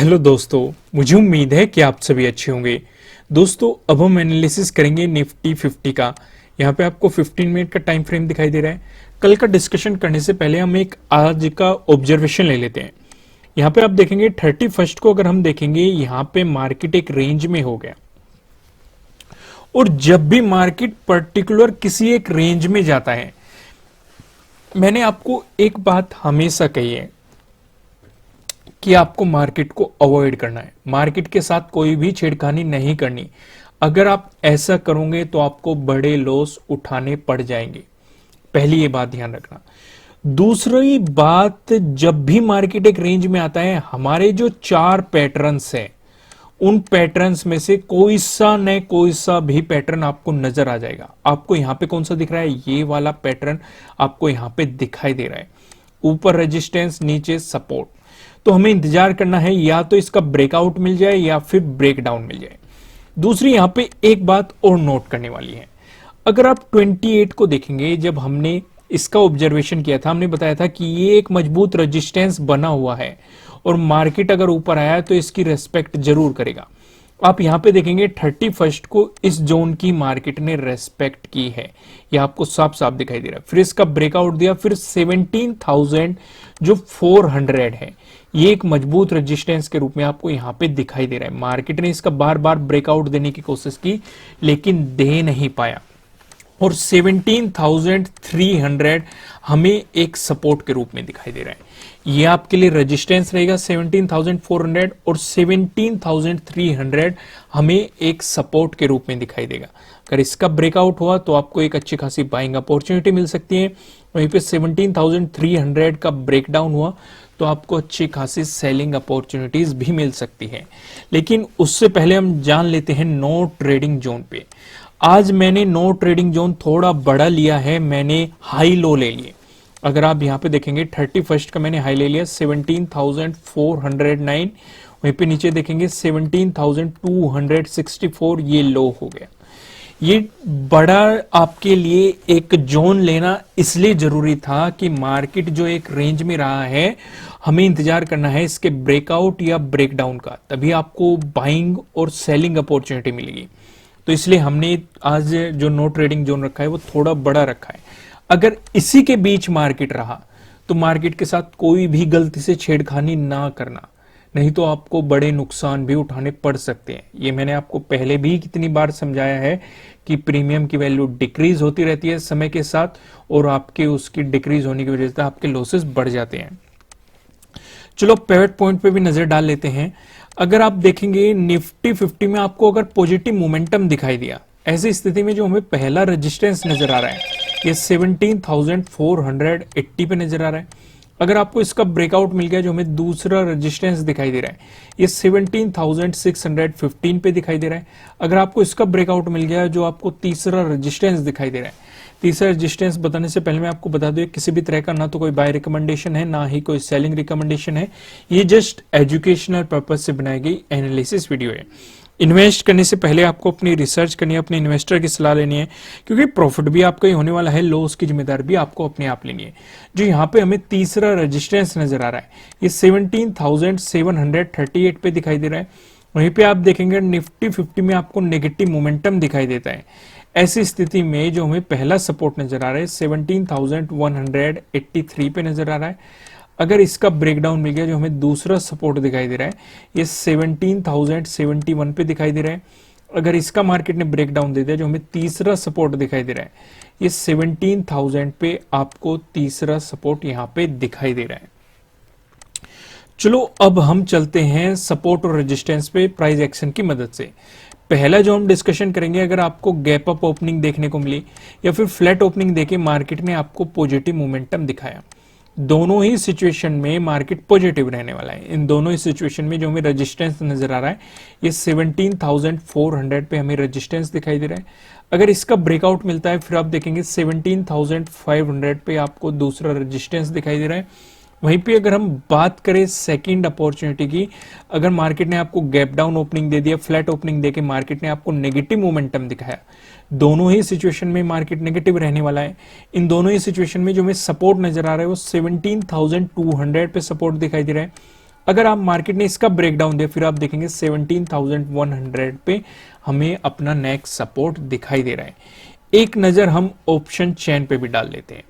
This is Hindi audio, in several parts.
हेलो दोस्तों, मुझे उम्मीद है कि आप सभी अच्छे होंगे। दोस्तों, अब हम एनालिसिस करेंगे निफ्टी 50 का। यहाँ पे आपको 15 मिनट का टाइम फ्रेम दिखाई दे रहा है। कल का डिस्कशन करने से पहले हम एक आज का ऑब्जर्वेशन ले लेते हैं। यहाँ पे आप देखेंगे 31 को अगर हम देखेंगे, यहाँ पे मार्केट एक रेंज में हो गया, और जब भी मार्केट पर्टिकुलर किसी एक रेंज में जाता है, मैंने आपको एक बात हमेशा कही है कि आपको मार्केट को अवॉइड करना है, मार्केट के साथ कोई भी छेड़खानी नहीं करनी। अगर आप ऐसा करोगे तो आपको बड़े लॉस उठाने पड़ जाएंगे। पहली ये बात ध्यान रखना। दूसरी बात, जब भी मार्केट एक रेंज में आता है, हमारे जो 4 पैटर्न्स हैं, उन पैटर्न्स में से कोई सा न कोई सा भी पैटर्न आपको नजर आ जाएगा। आपको यहां पे कौन सा दिख रहा है? ये वाला पैटर्न आपको यहां पे दिखाई दे रहा है। ऊपर रेजिस्टेंस, नीचे सपोर्ट। तो हमें इंतजार करना है, या तो इसका ब्रेकआउट मिल जाए या फिर ब्रेकडाउन मिल जाए। दूसरी यहां पे एक बात और नोट करने वाली है। अगर आप 28 को देखेंगे, जब हमने इसका ऑब्जर्वेशन किया था, हमने बताया था कि ये एक मजबूत रेजिस्टेंस बना हुआ है और मार्केट अगर ऊपर आया तो इसकी रेस्पेक्ट जरूर करेगा। आप यहां पे देखेंगे 31 को इस जोन की मार्केट ने रेस्पेक्ट की है, ये आपको साफ साफ दिखाई दे रहा है। फिर इसका ब्रेकआउट दिया, फिर 17,000 जो 400 है, ये एक मजबूत रेजिस्टेंस के रूप में आपको यहां पे दिखाई दे रहा है। मार्केट ने इसका बार बार ब्रेकआउट देने की कोशिश की, लेकिन दे नहीं पाया, और 17,300 हमें एक सपोर्ट के रूप में दिखाई दे रहा है। ये आपके लिए रेजिस्टेंस रहेगा 17,400, और 17,300 हमें एक सपोर्ट के रूप में दिखाई देगा। अगर इसका ब्रेकआउट हुआ तो आपको एक अच्छी खासी बाइंग अपॉर्चुनिटी मिल सकती है। वहीं पे 17,300 का ब्रेकडाउन हुआ तो आपको अच्छी खासी सेलिंग अपॉर्चुनिटीज भी मिल सकती है। लेकिन उससे पहले हम जान लेते हैं नो ट्रेडिंग जोन पे। आज मैंने नो ट्रेडिंग जोन थोड़ा बड़ा लिया है, मैंने हाई लो ले लिए। अगर आप यहां पे देखेंगे 31 का मैंने हाई ले लिया 17,409, वहीं पे नीचे देखेंगे 17,264, ये लो हो गया। ये बड़ा आपके लिए एक जोन लेना इसलिए जरूरी था कि मार्केट जो एक रेंज में रहा है, हमें इंतजार करना है इसके ब्रेकआउट या ब्रेकडाउन का, तभी आपको बाइंग और सेलिंग अपॉर्चुनिटी मिलेगी। तो इसलिए हमने आज जो नो ट्रेडिंग जोन रखा है वो थोड़ा बड़ा रखा है। अगर इसी के बीच मार्केट रहा तो मार्केट के साथ कोई भी गलती से छेड़खानी ना करना, नहीं तो आपको बड़े नुकसान भी उठाने पड़ सकते हैं। ये मैंने आपको पहले भी कितनी बार समझाया है कि प्रीमियम की वैल्यू डिक्रीज होती रहती है समय के साथ, और आपके उसकी डिक्रीज होने की वजह से आपके लॉसेस बढ़ जाते हैं। चलो पिवट पॉइंट पे भी नजर डाल लेते हैं। अगर आप देखेंगे निफ्टी 50 में आपको अगर पॉजिटिव मोमेंटम दिखाई दिया, ऐसी स्थिति में जो हमें पहला रेजिस्टेंस नजर आ रहा है ये 17,480 पे नजर आ रहा है। अगर आपको इसका ब्रेकआउट मिल गया, जो हमें दूसरा रेजिस्टेंस दिखाई दे रहा है ये 17,615 पे दिखाई दे रहा है। अगर आपको इसका ब्रेकआउट मिल गया, जो आपको तीसरा रेजिस्टेंस दिखाई दे रहा है, तीसरा रेजिस्टेंस बताने से पहले मैं आपको बता दूं, किसी भी तरह का ना तो कोई बाय रिकमेंडेशन है, ना ही कोई सेलिंग रिकमेंडेशन है। ये जस्ट एजुकेशनल पर्पज से बनाई गई एनालिसिस वीडियो है। इन्वेस्ट करने से पहले आपको अपनी रिसर्च करनी है, अपने इन्वेस्टर की सलाह लेनी है, क्योंकि प्रॉफिट भी आपका ही होने वाला है, लॉस की जिम्मेदारी भी आपको अपने आप लेनी है। जो यहाँ पे हमें तीसरा रेजिस्टेंस नजर आ रहा है ये 17,738 पे दिखाई दे रहा है। वहीं पे आप देखेंगे निफ्टी 50 में आपको नेगेटिव मोमेंटम दिखाई देता है। ऐसी स्थिति में जो हमें पहला सपोर्ट नजर आ रहा है 17,183 पे नजर आ रहा है। अगर इसका ब्रेकडाउन मिल गया, जो हमें दूसरा सपोर्ट दिखाई दे रहा है ये 17,071 पे दिखाई दे रहा है। अगर इसका मार्केट ने ब्रेकडाउन दे दिया, जो हमें तीसरा सपोर्ट दिखाई दे रहा है ये 17,000 पे आपको तीसरा सपोर्ट यहां पे दिखाई दे रहा है। चलो अब हम चलते हैं सपोर्ट और रेजिस्टेंस पे प्राइस एक्शन की मदद से। पहला जो हम डिस्कशन करेंगे, अगर आपको गैप अप ओपनिंग देखने को मिली या फिर फ्लैट ओपनिंग देके मार्केट ने आपको पॉजिटिव मोमेंटम दिखाया, दोनों ही सिचुएशन में मार्केट पॉजिटिव रहने वाला है। इन दोनों ही सिचुएशन में जो हमें रेजिस्टेंस नजर आ रहा है ये 17,400 पे हमें रेजिस्टेंस दिखाई दे रहा है। अगर इसका ब्रेकआउट मिलता है, फिर आप देखेंगे 17,500 पे आपको दूसरा रेजिस्टेंस दिखाई दे रहा है। वहीं पे अगर हम बात करें सेकंड अपॉर्चुनिटी की, अगर मार्केट ने आपको गैप डाउन ओपनिंग दे दिया, फ्लैट ओपनिंग देके मार्केट ने आपको नेगेटिव मोमेंटम दिखाया, दोनों ही सिचुएशन में मार्केट नेगेटिव रहने वाला है। इन दोनों ही सिचुएशन में जो हमें सपोर्ट नजर आ रहा है वो 17,200 पे सपोर्ट दिखाई दे रहा है। अगर आप मार्केट ने इसका ब्रेकडाउन दिया फिर आप देखेंगे 17,100 पे हमें अपना नेक्स्ट सपोर्ट दिखाई दे रहा है। एक नजर हम ऑप्शन चेन पे भी डाल लेते हैं।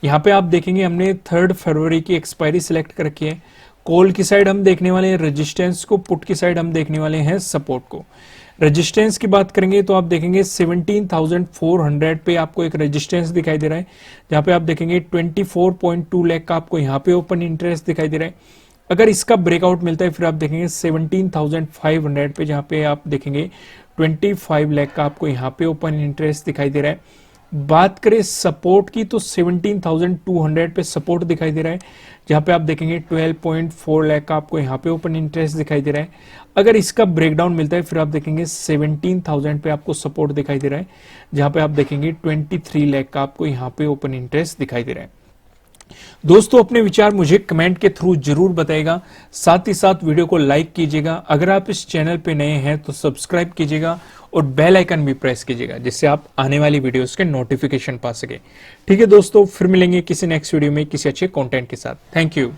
यहाँ पे आप देखेंगे हमने 3 फरवरी की एक्सपायरी सिलेक्ट कर रखी है। कॉल की साइड हम देखने वाले हैं रेजिस्टेंस को, पुट की साइड हम देखने वाले हैं सपोर्ट को। रेजिस्टेंस की बात करेंगे तो आप देखेंगे 17,400 पे आपको एक रेजिस्टेंस दिखाई दे रहा है, जहां पे आप देखेंगे 24.2 लाख का आपको यहाँ पे ओपन इंटरेस्ट दिखाई दे रहा है। अगर इसका ब्रेकआउट मिलता है फिर आप देखेंगे 17,500 पे, जहां पे आप देखेंगे 25 लाख का आपको यहाँ पे ओपन इंटरेस्ट दिखाई दे रहा है। बात करें सपोर्ट की तो 17,200 पे सपोर्ट दिखाई दे रहा है, जहां पे आप देखेंगे 12.4 लाख का आपको यहाँ पे ओपन इंटरेस्ट दिखाई दे रहा है। अगर इसका ब्रेकडाउन मिलता है फिर आप देखेंगे 17,000 पे आपको सपोर्ट दिखाई दे रहा है, जहां पे आप देखेंगे 23 लाख का आपको यहाँ पे ओपन इंटरेस्ट दिखाई दे रहा है। दोस्तों अपने विचार मुझे कमेंट के थ्रू जरूर बताइएगा, साथ ही साथ वीडियो को लाइक कीजिएगा। अगर आप इस चैनल पे नए हैं तो सब्सक्राइब कीजिएगा और बेल आइकन भी प्रेस कीजिएगा, जिससे आप आने वाली वीडियोस के नोटिफिकेशन पा सके। ठीक है दोस्तों, फिर मिलेंगे किसी नेक्स्ट वीडियो में किसी अच्छे कंटेंट के साथ। Thank you.